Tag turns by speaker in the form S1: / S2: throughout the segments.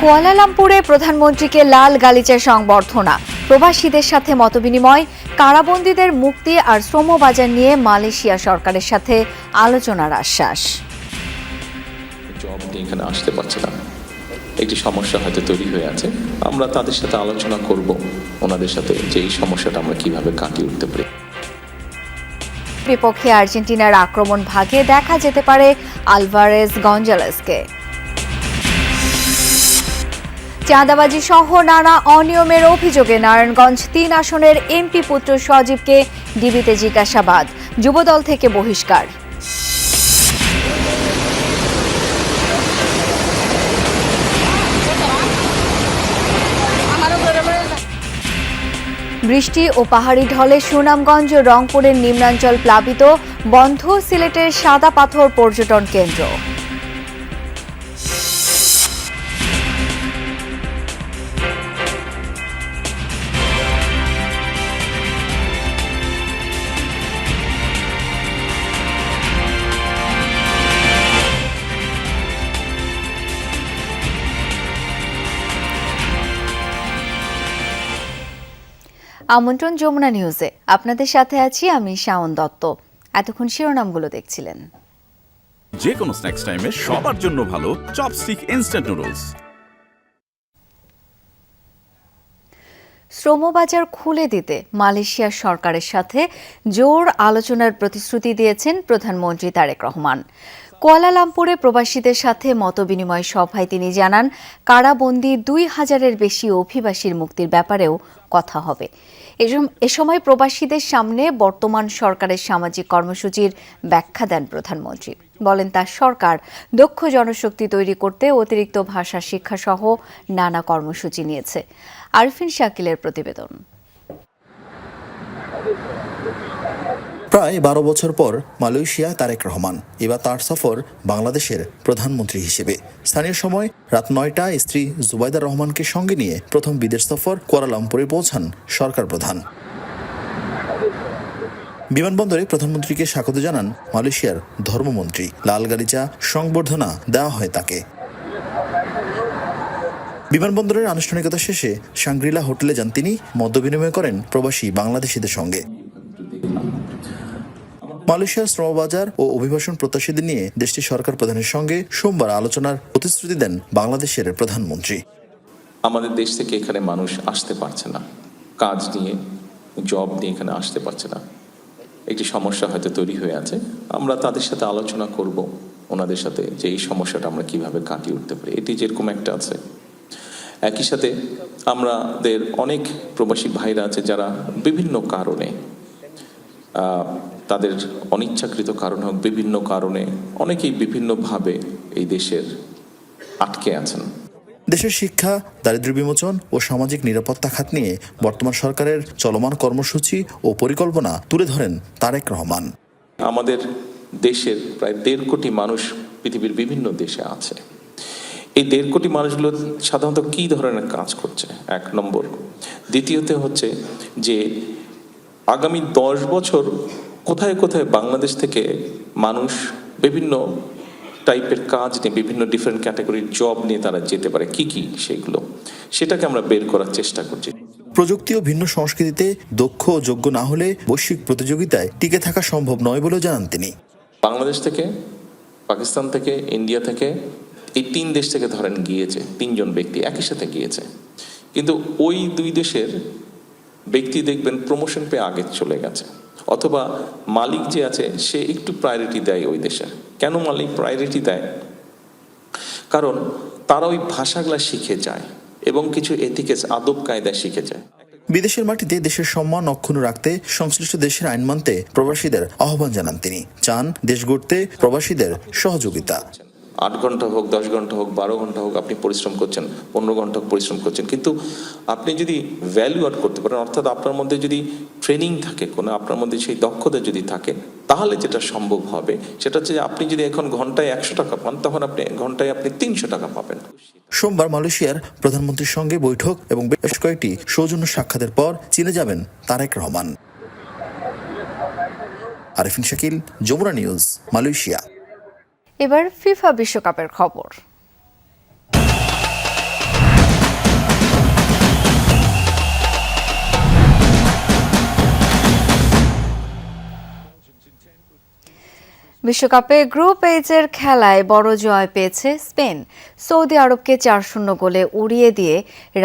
S1: কুয়ালালামপুরে প্রধানমন্ত্রীকে লাল গালিচার সংবর্ধনা, প্রবাসীদের সাথে মতবিনিময়, কারাবন্দীদের মুক্তি আর শ্রম বাজার নিয়ে মালয়েশিয়া সরকারের সাথে আলোচনার আশ্বাস।
S2: জব নিয়ে এখানে আসতে পারছে না, একটি সমস্যা হয়তো তৈরি হয়ে আছে। আমরা তাদের সাথে আলোচনা করব, ওনাদের সাথে যে এই সমস্যাটা আমরা কিভাবে কাটিয়ে উঠতে পারি।
S1: বিপক্ষে আর্জেন্টিনার আক্রমণ ভাগে দেখা যেতে পারে আলভারেজ গঞ্জালেসকে। চাঁদাবাজি সহ নানা অনিয়মের অভিযোগে নারায়ণগঞ্জ ৩ আসনের এমপি পুত্র সজীবকে ডিবিতে জিজ্ঞাসাবাদ, যুবদল থেকে বহিষ্কার। বৃষ্টি ও পাহাড়ি ঢলে সুনামগঞ্জ ও রংপুরের নিম্নাঞ্চল প্লাবিত, বন্ধ সিলেটের সাদা পাথর পর্যটন কেন্দ্র। আমন্ত্রণ যমুনা নিউজে, আপনাদের সাথে আছি আমি শাওন দত্ত। এতক্ষণ শিরোনামগুলো দেখছিলেন।
S3: যে কোনো স্ন্যাক্স টাইমে সবার জন্য ভালো চপস্টিক ইনস্ট্যান্ট নুডলস।
S1: শ্রমবাজার খুলে দিতে মালয়েশিয়া সরকারের সাথে জোর আলোচনার প্রতিশ্রুতি দিয়েছেন প্রধানমন্ত্রী তারেক রহমান। কুয়ালালামপুরে প্রবাসীদের সাথে মতবিনিময় সভায় তিনি জানান, কারাবন্দী ২,০০০-এর বেশি অভিবাসীর মুক্তির ব্যাপারেও কথা হবে। এ সময় প্রবাসীদের সামনে বর্তমান সরকারের সামাজিক কর্মসূচির ব্যাখ্যা দেন প্রধানমন্ত্রী। বলেন, তার সরকার দক্ষ জনশক্তি তৈরি করতে অতিরিক্ত ভাষা শিক্ষা সহ নানা কর্মসূচি নিয়েছে। আরফিন শাকিলের প্রতিবেদন।
S4: প্রায় ১২ বছর পর মালয়েশিয়া তারেক রহমান, এবার তার সফর বাংলাদেশের প্রধানমন্ত্রী হিসেবে। স্থানীয় সময় রাত ৯টায় স্ত্রী জুবাইদা রহমানকে সঙ্গে নিয়ে প্রথম বিদেশ সফর কুয়ালালামপুরে পৌঁছান সরকার প্রধান। বিমানবন্দরে প্রধানমন্ত্রীকে স্বাগত জানান মালয়েশিয়ার ধর্মমন্ত্রী। লাল গালিচা সংবর্ধনা দেওয়া হয় তাকে। বিমানবন্দরের আনুষ্ঠানিকতা শেষে সাংগ্রিলা হোটেলে যান তিনি, মতবিনিময় করেন প্রবাসী বাংলাদেশিদের সঙ্গে। মালয়েশিয়ার শ্রমবাজার ও অভিবাসন প্রত্যাশীদের নিয়ে দেশটির সরকার প্রধানের সঙ্গে সোমবার আলোচনার প্রতিশ্রুতি দেন বাংলাদেশের প্রধানমন্ত্রী।
S2: আমাদের দেশ থেকে এখানে মানুষ আসতে পারছে না, কাজ নিয়ে, জব নিয়ে এখানে আসতে পারছে না, একটি সমস্যা হয়তো তৈরি হয়ে আছে। আমরা তাদের সাথে আলোচনা করব, ওনাদের সাথে যে এই সমস্যাটা আমরা কিভাবে কাটিয়ে উঠতে পারি। এটি যেরকম একটা আছে, একই সাথে আমাদের অনেক প্রবাসী ভাইরা আছে যারা বিভিন্ন কারণে, তাদের অনিচ্ছাকৃত কারণ হোক, বিভিন্ন কারণে অনেকেই বিভিন্নভাবে এই দেশের আটকে আছেন।
S4: দেশের শিক্ষা, দারিদ্র্য বিমোচন ও সামাজিক নিরাপত্তা খাত নিয়ে বর্তমান সরকারের চলমান কর্মসূচি ও পরিকল্পনা তুলে ধরেন তারেক রহমান। আমাদের
S2: দেশের প্রায় ১.৫ কোটি মানুষ পৃথিবীর বিভিন্ন দেশে আছে। এই ১.৫ কোটি মানুষগুলো সাধারণত কী ধরনের কাজ করছে, ১ নম্বর। দ্বিতীয়তে হচ্ছে যে আগামী ১০ বছর কোথায় কোথায় বাংলাদেশ থেকে মানুষ বিভিন্ন টাইপের কাজ নিয়ে, বিভিন্ন ডিফারেন্ট ক্যাটাগরির জব নিয়ে তারা যেতে পারে, কি কি সেটাকে আমরা বের করার চেষ্টা করছি।
S4: প্রযুক্তি ও ভিন্ন সংস্কৃতিতে দক্ষ ও যোগ্য না হলে বৈশ্বিক প্রতিযোগিতায় টিকে থাকা সম্ভব নয় বলেও জানান তিনি।
S2: বাংলাদেশ থেকে, পাকিস্তান থেকে, ইন্ডিয়া থেকে, এই ৩ দেশ থেকে ধরেন গিয়েছে ৩ জন ব্যক্তি একই সাথে গিয়েছে, কিন্তু ওই ২ দেশের ব্যক্তি দেখবেন প্রমোশন পেয়ে আগে চলে গেছে, অথবা মালিক যে আছে সে একটু প্রায়োরিটি দেয় ওই দেশে। কেন মালিক প্রায়োরিটি দেয়? কারণ তারা ওই ভাষাগুলা শিখে যায় এবং কিছু এথিক্স, আদব কায়দা শিখে যায়।
S4: বিদেশের মাটিতে দেশের সম্মান অক্ষুণ্ণ রাখতে সংশ্লিষ্ট দেশের আইন মানতে প্রবাসীদের আহ্বান জানান তিনি। চান দেশ গড়তে প্রবাসীদের সহযোগিতা।
S2: ৮ ঘন্টা হোক, ১০ ঘন্টা হোক, ১২ ঘন্টা হোক আপনি পরিশ্রম করছেন, ১৫ ঘন্টা পরিশ্রম করছেন, কিন্তু আপনি যদি ভ্যালু অ্যাড করতে পারেন, অর্থাৎ আপনার মধ্যে যদি ট্রেনিং থাকে, কোনো আপনার মধ্যে সেই দক্ষতা যদি থাকে, তাহলে যেটা সম্ভব হবে সেটা হচ্ছে যে আপনি যদি এখন ঘন্টায় ১০০ টাকা পান, তখন আপনি ঘন্টায় ৩০০ টাকা পাবেন।
S4: সোমবার মালয়েশিয়ার প্রধানমন্ত্রীর সঙ্গে বৈঠক এবং বেশ কয়েকটি সৌজন্য সাক্ষাতের পর চীনে যাবেন তারেক রহমান। Arfin Shakil, Jamuna news, Malaysia.
S1: এবার ফিফা বিশ্বকাপের খবর। বিশ্বকাপে গ্রুপ এইচের খেলায় বড় জয় পেয়েছে স্পেন। সৌদি আরবকে 4-0 গোলে উড়িয়ে দিয়ে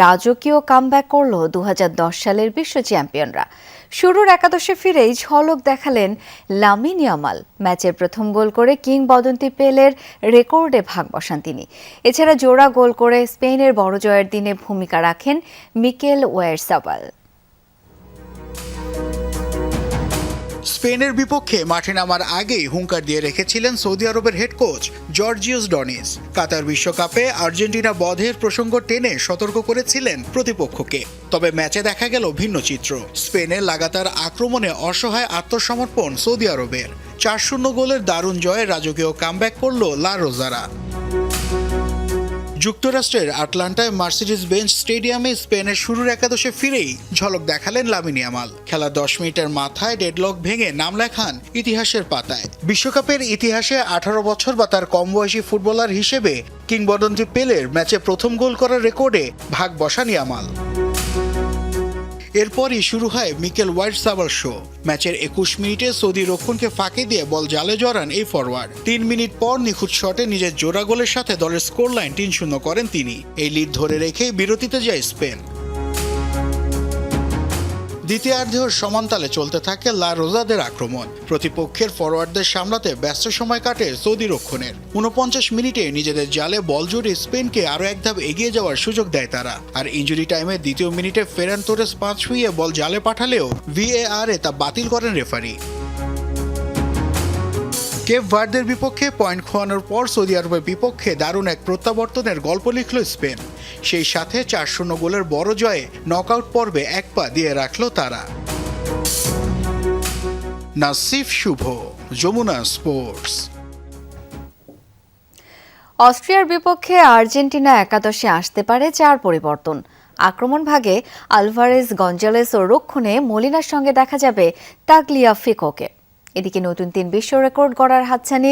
S1: রাজকীয় কামব্যাক করল 2010 সালের বিশ্ব চ্যাম্পিয়নরা। শুরুর একাদশে ফিরেই ঝলক দেখালেন লামিন ইয়ামাল। ম্যাচের প্রথম গোল করে কিংবদন্তি পেলের রেকর্ডে ভাগ বসান তিনি। এছাড়া জোড়া গোল করে স্পেনের বড় জয়ের দিনে ভূমিকা রাখেন মিকেল ওয়ারসাবাল।
S5: স্পেনের বিপক্ষে মাঠে নামার আগেই হুঙ্কার দিয়ে রেখেছিলেন সৌদি আরবের হেড কোচ জর্জিওস ডনিস। কাতার বিশ্বকাপে আর্জেন্টিনা বধের প্রসঙ্গ টেনে সতর্ক করেছিলেন প্রতিপক্ষকে। তবে ম্যাচে দেখা গেল ভিন্ন চিত্র। স্পেনের লাগাতার আক্রমণে অসহায় আত্মসমর্পণ সৌদি আরবের। 4-0 গোলের দারুণ জয়ে রাজকীয় কামব্যাক করল লা রোজারা। যুক্তরাষ্ট্রের আটলান্টায় মার্সিডিজ বেঞ্চ স্টেডিয়ামে স্পেনের শুরুর একাদশে ফিরেই ঝলক দেখালেন লামিন ইয়ামাল। খেলা 10 মিনিটের মাথায় ডেডলক ভেঙে নাম লেখান ইতিহাসের পাতায়। বিশ্বকাপের ইতিহাসে 18 বছর বা তার কম বয়সী ফুটবলার হিসেবে কিংবদন্তি পেলের ম্যাচে প্রথম গোল করার রেকর্ডে ভাগ বসান ইয়ামাল। এরপরই শুরু হয় মিকেল ওয়ারসাবাল শো। ম্যাচের 21 মিনিটে সৌদি রক্ষণকে ফাঁকি দিয়ে বল জালে জড়ান এই ফরওয়ার্ড। 3 মিনিট পর নিখুঁত শটে নিজের জোড়া গোলের সাথে দলের স্কোর লাইন 3-0 করেন তিনি। এই লিড ধরে রেখেই বিরতিতে যায় স্পেন। দ্বিতীয়ার্ধেও সমানতালে চলতে থাকে লা রোজাদের আক্রমণ। প্রতিপক্ষের ফরওয়ার্ডদের সামলাতে ব্যস্ত সময় কাটে সৌদি রক্ষণের। 49 মিনিটে নিজেদের জালে বল জড়িয়ে স্পেনকে আরও এক ধাপ এগিয়ে যাওয়ার সুযোগ দেয় তারা। আর ইনজুরি টাইমে দ্বিতীয় মিনিটে ফেরান তোরেস 5 ছুঁয়ে বল জালে পাঠালেও VAR-এ তা বাতিল করেন রেফারি। কেপ ভার্দের বিপক্ষে পয়েন্ট খোয়ানোর পর সৌদি আরবের বিপক্ষে দারুণ এক প্রত্যাবর্তনের গল্প লিখল স্পেন। সেই সাথে 4-0 গোলের বড় জয়ে নকআউট পর্বে এক পা দিয়ে রাখল তারা। নাসিফ শুভ, যমুনা স্পোর্টস।
S1: অস্ট্রিয়ার বিপক্ষে আর্জেন্টিনা একাদশে আসতে পারে 4 পরিবর্তন। আক্রমণ ভাগে আলভারেজ, গঞ্জালেস ও রক্ষণে মলিনার সঙ্গে দেখা যাবে তাগলিয়াফিকোকে। এদিকে নতুন 3 বিশ্ব রেকর্ড গড়ার হাতছানি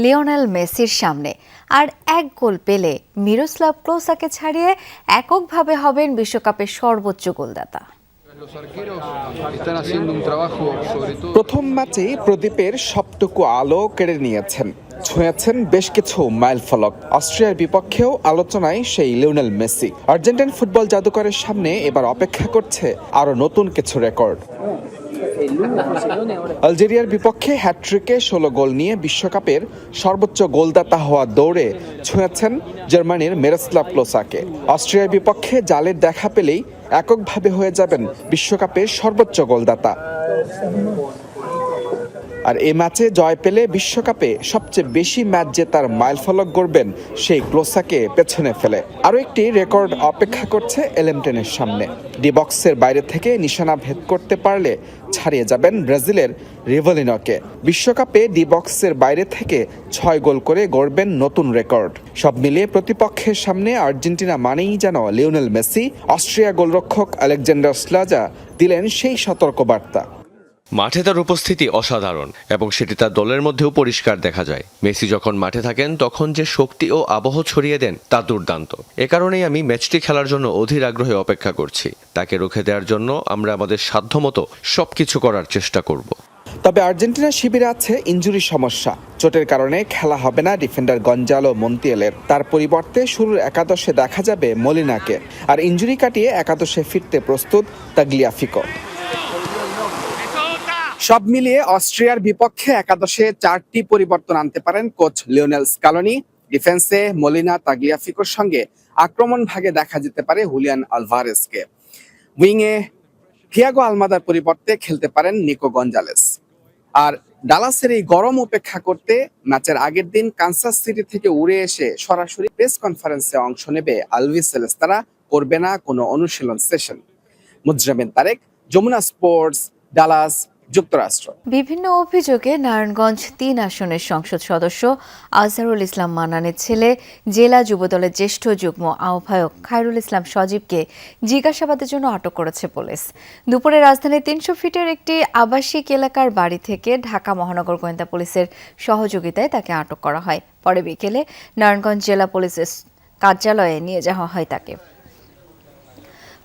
S1: লিওনেল মেসির সামনে। আর 1 গোল পেলে মিরোস্লাভ ক্লোসাকে ছাড়িয়ে এককভাবে হবেন বিশ্বকাপের সর্বোচ্চ গোলদাতা।
S6: প্রথম ম্যাচেই প্রদীপের সবটুকু আলো কেড়ে নিয়েছেন, ছুঁয়েছেন বেশ কিছু মাইলফলক। অস্ট্রিয়ার বিপক্ষেও আলোচনায় সেই লিওনেল মেসি। আর্জেন্টাইন ফুটবল জাদুকরের সামনে এবার অপেক্ষা করছে আরো নতুন কিছু রেকর্ড। আলজেরিয়ার বিপক্ষে হ্যাটট্রিকে 16 গোল নিয়ে বিশ্বকাপের সর্বোচ্চ গোলদাতা হওয়ার দৌড়ে ছুঁয়েছেন জার্মানির মিরোস্লাভ ক্লোসাকে। অস্ট্রিয়ার বিপক্ষে জালের দেখা পেলেই এককভাবে হয়ে যাবেন বিশ্বকাপের সর্বোচ্চ গোলদাতা। আর এই ম্যাচে জয় পেলে বিশ্বকাপে সবচেয়ে বেশি ম্যাচ জেতার মাইলফলক গড়বেন সেই ক্লোসাকে পেছনে ফেলে। আরও একটি রেকর্ড অপেক্ষা করছে এলেমটেনের সামনে। ডি বক্সের বাইরে থেকে নিশানা ভেদ করতে পারলে ছাড়িয়ে যাবেন ব্রাজিলের রিভলিনোকে। বিশ্বকাপে ডি বক্সের বাইরে থেকে 6 গোল করে গড়বেন নতুন রেকর্ড। সব মিলিয়ে প্রতিপক্ষের সামনে আর্জেন্টিনা মানেই যেন লিওনেল মেসি। অস্ট্রিয়া গোলরক্ষক আলেকজান্ডার স্লাজা দিলেন সেই সতর্কবার্তা।
S7: মাঠে তার উপস্থিতি অসাধারণ এবং সেটি তার দলের মধ্যেও পরিষ্কার দেখা যায়। মেসি যখন মাঠে থাকেন তখন যে শক্তি ও আবহ ছড়িয়ে দেন তা দুর্দান্ত। এ কারণেই আমি ম্যাচটি খেলার জন্য অধীর আগ্রহে অপেক্ষা করছি। তাকে রুখে দেওয়ার জন্য আমরা আমাদের সাধ্যমতো সবকিছু করার চেষ্টা করব।
S6: তবে আর্জেন্টিনার শিবিরে আছে ইনজুরি সমস্যা। চোটের কারণে খেলা হবে না ডিফেন্ডার গঞ্জালো মন্তিয়ালের। তার পরিবর্তে শুরুর একাদশে দেখা যাবে মলিনাকে। আর ইনজুরি কাটিয়ে একাদশে ফিরতে প্রস্তুত তাগলিয়াফিকো। সব মিলিয়ে অস্ট্রিয়ার বিপক্ষে একাদশে 4টি পরিবর্তন আনতে পারেন কোচ লিওনেল স্কালোনি। ডিফেন্সে মলিনা, তাগলিয়াফিকোর সঙ্গে আক্রমণ ভাগে দেখা যেতে পারে হুলিয়ান আলভারেজকে। উইংয়ে থিয়াগো আলমাদার পরিবর্তে খেলতে পারেন নিকো গঞ্জালেস। আর ডালাসের এই গরম উপেক্ষা করতে ম্যাচের আগের দিন কানসাস সিটি থেকে উড়ে এসে সরাসরি প্রেস কনফারেন্সে অংশ নেবে আলভি সেলেস্তারা। করবে না কোনো অনুশীলন session. Mujramin Tarek, Jamuna sports, Dallas, যুক্তরাষ্ট্র।
S1: বিভিন্ন অভিযোগে নারায়ণগঞ্জ 3 আসনের সংসদ সদস্য আজহারুল ইসলাম মান্নানের ছেলে জেলা যুবদলের জ্যেষ্ঠ যুগ্ম আহ্বায়ক খায়রুল ইসলাম সজীবকে জিজ্ঞাসাবাদের জন্য আটক করেছে পুলিশ। দুপুরে রাজধানীর 300 ফিটের একটি আবাসিক এলাকার বাড়ি থেকে ঢাকা মহানগর গোয়েন্দা পুলিশের সহযোগিতায় তাকে আটক করা হয়। পরে বিকেলে নারায়ণগঞ্জ জেলা পুলিশের কার্যালয়ে নিয়ে যাওয়া হয় তাকে।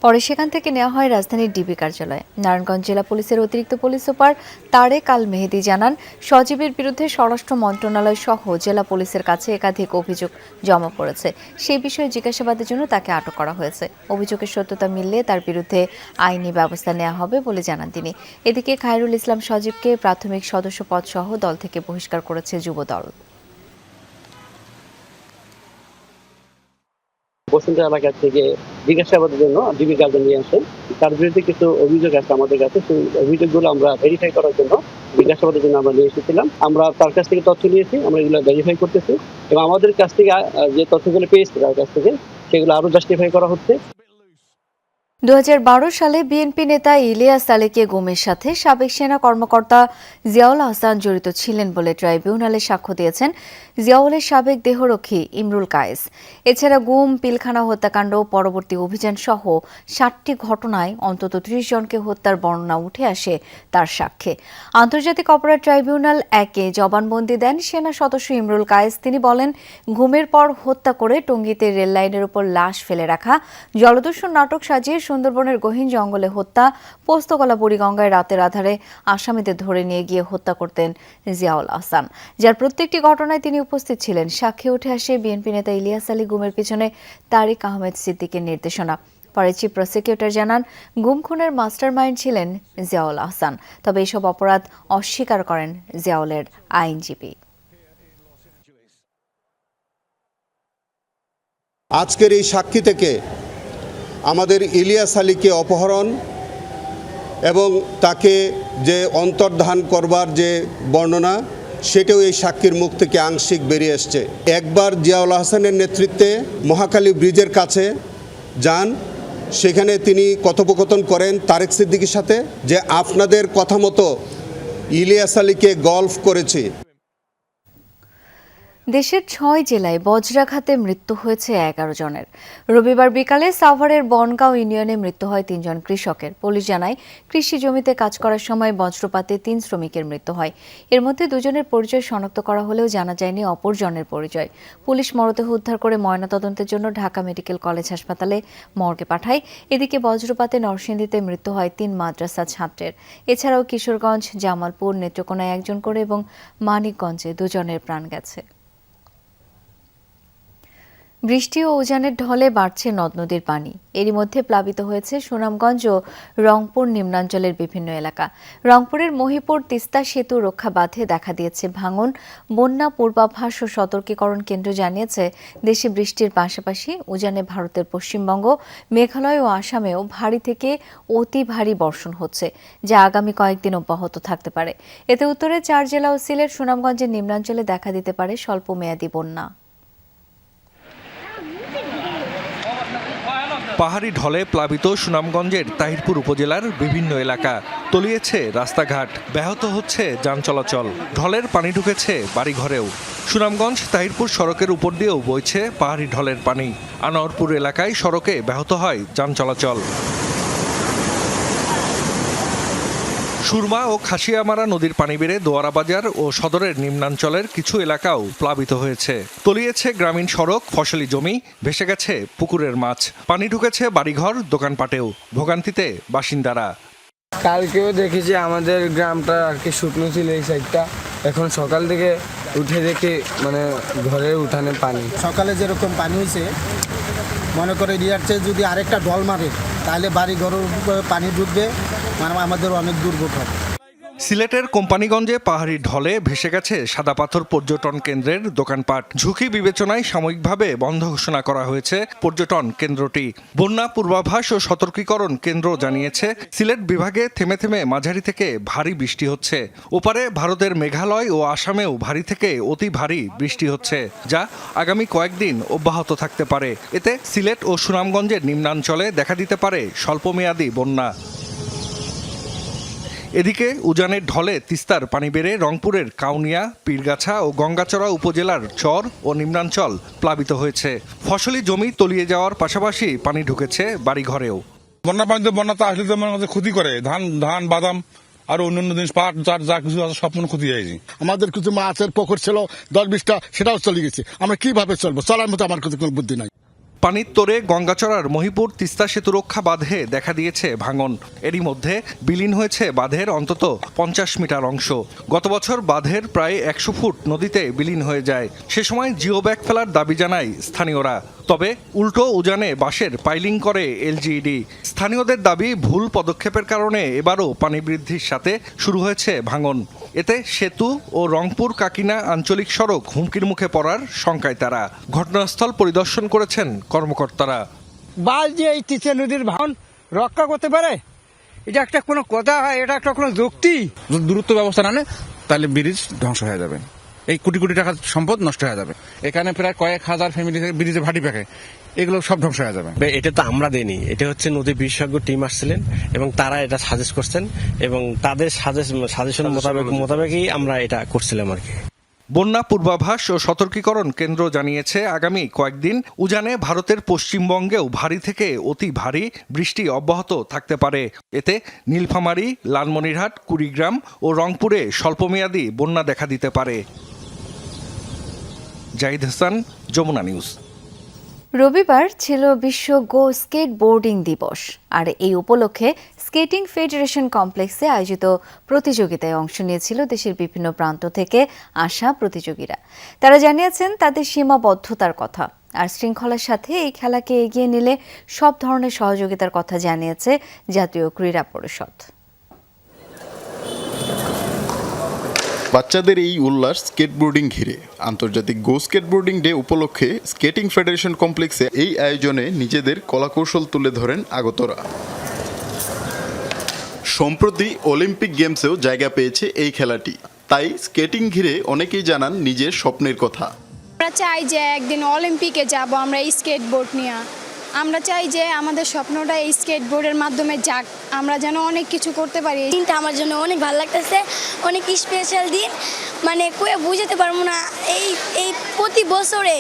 S1: পরে সেখান থেকে নেওয়া হয় রাজধানীর ডিবি কার্যালয়ে। নারায়ণগঞ্জ জেলা পুলিশের অতিরিক্ত পুলিশ সুপার তারেক আল মেহেদি জানান, সজীবের বিরুদ্ধে স্বরাষ্ট্র মন্ত্রণালয় সহ জেলা পুলিশের কাছে একাধিক অভিযোগ জমা পড়েছে। সেই বিষয়ে জিজ্ঞাসাবাদের জন্য তাকে আটক করা হয়েছে। অভিযোগের সত্যতা মিললে তার বিরুদ্ধে আইনি ব্যবস্থা নেওয়া হবে বলে জানান তিনি। এদিকে খায়রুল ইসলাম সজীবকে প্রাথমিক সদস্য পদ সহ দল থেকে বহিষ্কার করেছে যুবদল।
S8: বসুন্ধরা এলাকা থেকে জিজ্ঞাসাবাদের জন্য ডিবি কার্যালয়ে নিয়ে আসেন। তার বিরুদ্ধে কিছু অভিযোগ আছে আমাদের কাছে, সেই অভিযোগগুলো আমরা ভেরিফাই করার জন্য জিজ্ঞাসাবাদের জন্য আমরা নিয়ে এসেছিলাম। আমরা তার কাছ থেকে তথ্য নিয়েছি, আমরা এগুলো ভেরিফাই করতেছি এবং আমাদের কাছ থেকে যে তথ্যগুলো পেয়েছি তার কাছ থেকে সেগুলো আরো জাস্টিফাই করা হচ্ছে।
S1: 2012 সালে বিএনপি নেতা ইলিয়াস আলীকে গুমের সাথে সাবেক সেনা কর্মকর্তা জিয়াউল হাসান জড়িত ছিলেন বলে ট্রাইব্যুনালে সাক্ষ্য দিয়েছেন জিয়াউলের সাবেক দেহরক্ষী ইমরুল কায়েস। এছাড়া গুম, পিলখানা হত্যাকাণ্ড, পরবর্তী অভিযান সহ 60টি ঘটনায় অন্তত 30 জনকে হত্যার বর্ণনা উঠে আসে তার সাক্ষ্যে। আন্তর্জাতিক অপরাধ ট্রাইব্যুনাল 1-এ জবানবন্দি দেন সেনা সদস্য ইমরুল কায়েস। তিনি বলেন, ঘুমের পর হত্যা করে টঙ্গীতে রেল লাইনের উপর লাশ ফেলে রাখা, জলদস্যু নাটক সাজিয়ে সুন্দরবনের গহীন জঙ্গলে হত্যা, পোস্তগোলা বুড়িগঙ্গায় রাতের আধারে আসামিদের ধরে নিয়ে গিয়ে হত্যা করতেন জিয়াউল হাসান, যার প্রত্যেকটি ঘটনায় তিনি উপস্থিত ছিলেন। সাক্ষী উঠে আসে বিএনপি নেতা ইলিয়াস আলী গুমের পিছনে তারিক আহমেদ সিদ্দিকের নির্দেশনা। পরে চিফ প্রসিকিউটর জানান, গুম খুনের মাস্টারমাইন্ড ছিলেন জিয়াউল হাসান। তবে এসব অপরাধ অস্বীকার করেন জিয়াউলের আইনজীবী।
S9: আজকের এই সাক্ষী থেকে আমাদের ইলিয়াস আলীকে অপহরণ এবং তাকে যে অন্তর্ধান করবার যে বর্ণনা, সেটাও এই সাক্ষীর মুখ থেকে আংশিক বেরিয়ে এসছে। একবার জিয়াউল হাসানের নেতৃত্বে মহাখালী ব্রিজের কাছে যান, সেখানে তিনি কথোপকথন করেন তারেক সিদ্দিকীর সাথে যে আপনাদের কথা মতো ইলিয়াস আলীকে গল্ফ করেছি।
S1: দেশের 6 জেলায় বজ্রাঘাতে মৃত্যু হয়েছে 11 জনের। রবিবার বিকালে সাভারের বনগাঁও ইউনিয়নে মৃত্যু হয় 3 জন কৃষকের। পুলিশ জানায়, কৃষি জমিতে কাজ করার সময় বজ্রপাতে 3 শ্রমিকের মৃত্যু হয়। এর মধ্যে 2 জনের পরিচয় শনাক্ত করা হলেও জানা যায়নি অপরজনের পরিচয়। পুলিশ মরদেহ উদ্ধার করে ময়নাতদন্তের জন্য ঢাকা মেডিকেল কলেজ হাসপাতালে মর্গে পাঠায়। এদিকে বজ্রপাতে নরসিংদীতে মৃত্যু হয় 3 মাদ্রাসা ছাত্রের। এছাড়াও কিশোরগঞ্জ, জামালপুর, নেত্রকোনায় 1 জন করে এবং মানিকগঞ্জে 2 জনের প্রাণ গেছে। বৃষ্টি ও উজানের ঢলে বাড়ছে নদ নদীর পানি। এরই মধ্যে প্লাবিত হয়েছে সুনামগঞ্জ ও রংপুর নিম্নাঞ্চলের বিভিন্ন এলাকা। রংপুরের মহিপুর তিস্তা সেতু রক্ষা বাঁধে দেখা দিয়েছে ভাঙন। বন্যা পূর্বাভাস ও সতর্কীকরণ কেন্দ্র জানিয়েছে, দেশে বৃষ্টির পাশাপাশি উজানে ভারতের পশ্চিমবঙ্গ, মেঘালয় ও আসামেও ভারী থেকে অতি ভারী বর্ষণ হচ্ছে, যা আগামী কয়েকদিন অব্যাহত থাকতে পারে। এতে উত্তরে 4 জেলা ও সিলেট, সুনামগঞ্জের নিম্নাঞ্চলে দেখা দিতে পারে স্বল্পমেয়াদী বন্যা।
S10: পাহাড়ি ঢলে প্লাবিত সুনামগঞ্জের তাহিরপুর উপজেলার বিভিন্ন এলাকা, তলিয়েছে রাস্তাঘাট, ব্যাহত হচ্ছে যান চলাচল, ঢলের পানি ঢুকেছে বাড়িঘরেও। সুনামগঞ্জ তাহিরপুর সড়কের উপর দিয়েও বইছে পাহাড়ি ঢলের পানি। আনোয়ারপুর এলাকায় সড়কে ব্যাহত হয় যান চলাচল। সুরমা ও খাসিয়ামারা নদীর পানি বেড়ে দোয়ারা বাজার ও সদরের নিম্নাঞ্চলের কিছু এলাকাও প্লাবিত হয়েছে। তলিয়েছে গ্রামীণ সড়ক, ফসলি জমি, ভেসে গেছে পুকুরের মাছ, পানি ঢুকেছে বাড়িঘর, দোকানপাটেও। ভোগান্তিতে বাসিন্দারা।
S11: কালকেও দেখেছি আমাদের গ্রামটা আর কি শুকনো ছিল এই সাইডটা, এখন সকাল থেকে উঠে দেখি মানে ঘরের উঠানে পানি।
S12: সকালে যেরকম পানি হয়েছে, মনে করে রিয়ার চেয়ে যদি আরেকটা ঢল মারে তাহলে বাড়ি ঘরের পানি ঢুকবে, মানে আমাদের অনেক দুর্ভোগ হবে।
S10: সিলেটের কোম্পানিগঞ্জে পাহাড়ি ঢলে ভেসে গেছে সাদা পাথর পর্যটন কেন্দ্রের দোকানপাট। ঝুঁকি বিবেচনায় সাময়িকভাবে বন্ধ ঘোষণা করা হয়েছে পর্যটন কেন্দ্রটি। বন্যা পূর্বাভাস ও সতর্কীকরণ কেন্দ্র জানিয়েছে, সিলেট বিভাগে থেমে থেমে মাঝারি থেকে ভারী বৃষ্টি হচ্ছে। ওপারে ভারতের মেঘালয় ও আসামেও ভারী থেকে অতি ভারী বৃষ্টি হচ্ছে, যা আগামী কয়েকদিন অব্যাহত থাকতে পারে। এতে সিলেট ও সুনামগঞ্জের নিম্নাঞ্চলে দেখা দিতে পারে স্বল্পমেয়াদী বন্যা। এদিকে উজানের ঢলে তিস্তার পানি বেড়ে রংপুরের কাউনিয়া, পীরগাছা ও গঙ্গাচড়া উপজেলার চর ও নিম্নাঞ্চল প্লাবিত হয়েছে। ফসলি জমি তলিয়ে যাওয়ার পাশাপাশি পানি ঢুকেছে বাড়িঘরেও।
S13: বন্যাতে আসলে তো আমাদের ক্ষতি করে, ধান বাদাম আর অন্যান্য জিনিস, পাট যা কিছু আছে সব ক্ষতি হয়েছে।
S12: আমাদের কিছু মাছের পুকুর ছিল 10-20টা, সেটাও চলে গেছে। আমরা কিভাবে চলবো? চলার মতো আমার কাছে কোনো বুদ্ধি নাই।
S10: পানির তোরে গঙ্গাচড়ার মহিপুর তিস্তা সেতু রক্ষা বাঁধে দেখা দিয়েছে ভাঙন। এরই মধ্যে বিলীন হয়েছে বাঁধের অন্তত 50 মিটার অংশ। গত বছর বাঁধের প্রায় 100 ফুট নদীতে বিলীন হয়ে যায়। সে সময় জিও ব্যাগ ফেলার দাবি জানায় স্থানীয়রা। তবে উল্টো উজানে বাঁশের পাইলিং করে এলজিইডি। স্থানীয়দের দাবি, ভুল পদক্ষেপের কারণে এবারও পানি বৃদ্ধির সাথে শুরু হয়েছে ভাঙন। এতে সেতু ও রংপুর কাকিনা আঞ্চলিক সড়ক হুমকির মুখে পড়ার শঙ্কায় তারা। ঘটনাস্থল পরিদর্শন করেছেন কর্মকর্তারা।
S11: বাল যে এই তিস্তা নদীর ভাঙন রক্ষা করতে পারে, এটা একটা কোনো কথা হয়? এটা একটা কোনো যুক্তি?
S13: দূরত্ব ব্যবস্থা না নেয় তাহলে ব্রিজ ধ্বংস হয়ে যাবে, এই কোটি কোটি টাকার সম্পদ নষ্ট হয়ে যাবে। এখানে প্রায় কয়েক হাজার ফ্যামিলি ব্রিজে ভাটি পাকে, এগুলো সব ধ্বংস হয়ে যাবে।
S8: এটা তো আমরা দেইনি, এটা হচ্ছে নদী বিশেষজ্ঞ টিম আসছিলেন এবং তারা এটা সাজেস্ট করছেন এবং তাদের সাজেশন মোতাবেকই আমরা এটা করছিলাম আর কি।
S10: বন্যা পূর্বাভাস ও সতর্কীকরণ কেন্দ্র জানিয়েছে, আগামী কয়েকদিন উজানে ভারতের পশ্চিমবঙ্গেও ভারী থেকে অতি ভারী বৃষ্টি অব্যাহত থাকতে পারে। এতে নীলফামারী, লালমনিরহাট, কুড়িগ্রাম ও রংপুরে স্বল্পমেয়াদী বন্যা দেখা দিতে পারে। জাহিদ হাসান, যমুনা নিউজ।
S1: রবিবার ছিল বিশ্ব গো স্কেট বোর্ডিং দিবস, আর এই উপলক্ষে স্কেটিং ফেডারেশন কমপ্লেক্সে আয়োজিত প্রতিযোগিতায় অংশ নিয়েছিল দেশের বিভিন্ন প্রান্ত থেকে আসা প্রতিযোগীরা। তারা জানিয়েছেন তাদের সীমাবদ্ধতার কথা, আর শৃঙ্খলার সাথে এই খেলাকে এগিয়ে নিলে সব ধরনের সহযোগিতার কথা জানিয়েছে জাতীয় ক্রীড়া পরিষদ।
S14: বাচ্চাদের এই উল্লাস স্কেটবোর্ডিং ঘিরে। আন্তর্জাতিক গো স্কেটবোর্ডিং ডে উপলক্ষে স্কেটিং ফেডারেশন কমপ্লেক্সে এই আয়োজনে নিজেদের কলাকৌশল তুলে ধরেন আগতরা। সম্প্রতি অলিম্পিক গেমসেও জায়গা পেয়েছে এই খেলাটি, তাই স্কেটিং ঘিরে অনেকেই জানান নিজের স্বপ্নের কথা।
S15: আমরা চাই যে একদিন অলিম্পিকে যাব আমরা এই স্কেটবোর্ড নিয়ে। আমরা চাই যে আমাদের স্বপ্নটা এই স্কেটবোর্ডের মাধ্যমে যাক, আমরা যেন অনেক কিছু করতে পারি।
S16: দিনটা আমার জন্য অনেক ভালো লাগতেছে, অনেক স্পেশাল দিন, মানে কয়ে বুঝাতে পারবো না। এই প্রতি বছরে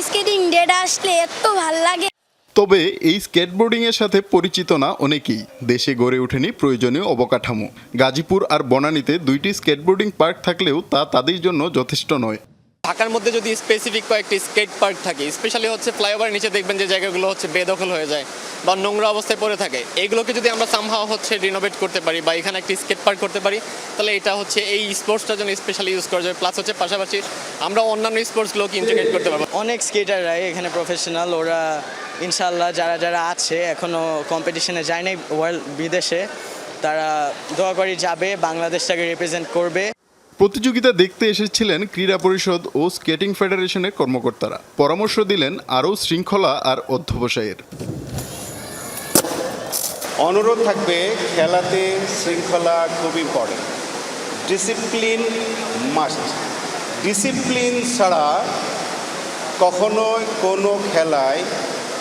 S16: স্কেটিং ডেটা আসলে এত ভালো লাগে।
S14: তবে এই স্কেটবোর্ডিংয়ের সাথে পরিচিত না অনেকেই। দেশে গড়ে ওঠেনি প্রয়োজনীয় অবকাঠামো। গাজীপুর আর বনানীতে 2টি স্কেটবোর্ডিং পার্ক থাকলেও তা তাদের জন্য যথেষ্ট নয়।
S8: ঢাকার মধ্যে যদি স্পেসিফিক কয়েকটি স্কেট পার্ক থাকে, স্পেশালি হচ্ছে ফ্লাইওভারের নিচে দেখবেন যে জায়গাগুলো হচ্ছে বেদখল হয়ে যায় বা নোংরা অবস্থায় পড়ে থাকে, এগুলোকে যদি আমরা সামহাও হচ্ছে রিনোভেট করতে পারি বা এখানে একটি স্কেট পার্ক করতে পারি, তাহলে এটা হচ্ছে এই স্পোর্টসটার জন্য স্পেশালি ইউজ করা যাবে। প্লাস হচ্ছে পাশাপাশি আমরা অন্যান্য স্পোর্টসগুলোকে ইন্টিগ্রেট করতে পারবো।
S11: অনেক স্কেটাররা এখানে প্রফেশনাল, ওরা ইনশাল্লাহ যারা আছে এখনো কম্পিটিশনে যায় নাই ওয়ার্ল্ড বিদেশে, তারা দোয়া করি যাবে, বাংলাদেশটাকে রিপ্রেজেন্ট করবে।
S14: প্রতিযোগিতা দেখতে এসেছিলেন ক্রীড়া পরিষদ ও স্কেটিং ফেডারেশনের কর্মকর্তারা। পরামর্শ দিলেন আরও শৃঙ্খলা আর অধ্যবসায়ের।
S9: অনুরোধ থাকবে, খেলাতে শৃঙ্খলা খুব ইম্পর্টেন্ট। Discipline must. ডিসিপ্লিন ছাড়া কখনোই কোনো খেলায়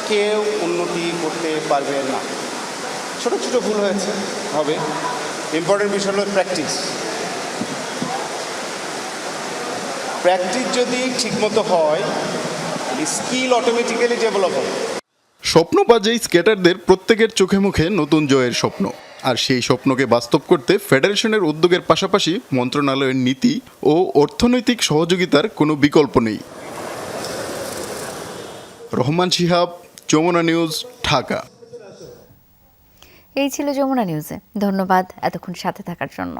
S9: কেউ উন্নতি করতে পারবে না। ছোট ছোট ভুল হবে। ইম্পর্টেন্ট বিষয় হলো প্র্যাকটিস। প্র্যাকটিস যদি ঠিকমতো হয়, স্কিল অটোমেটিক্যালি ডেভেলপ হবে।
S14: স্বপ্নবাজী স্কেটারদের প্রত্যেকের চোখে মুখে নতুন জয়ের স্বপ্ন, আর সেই স্বপ্নকে বাস্তব করতে ফেডারেশনের উদ্যোগের পাশাপাশি মন্ত্রণালয়ের নীতি ও অর্থনৈতিক সহযোগিতার কোনো বিকল্প নেই। রহমান শিহাব, যমুনা নিউজ, ঢাকা।
S1: এই ছিল যমুনা নিউজে। ধন্যবাদ এতক্ষণ সাথে থাকার জন্য।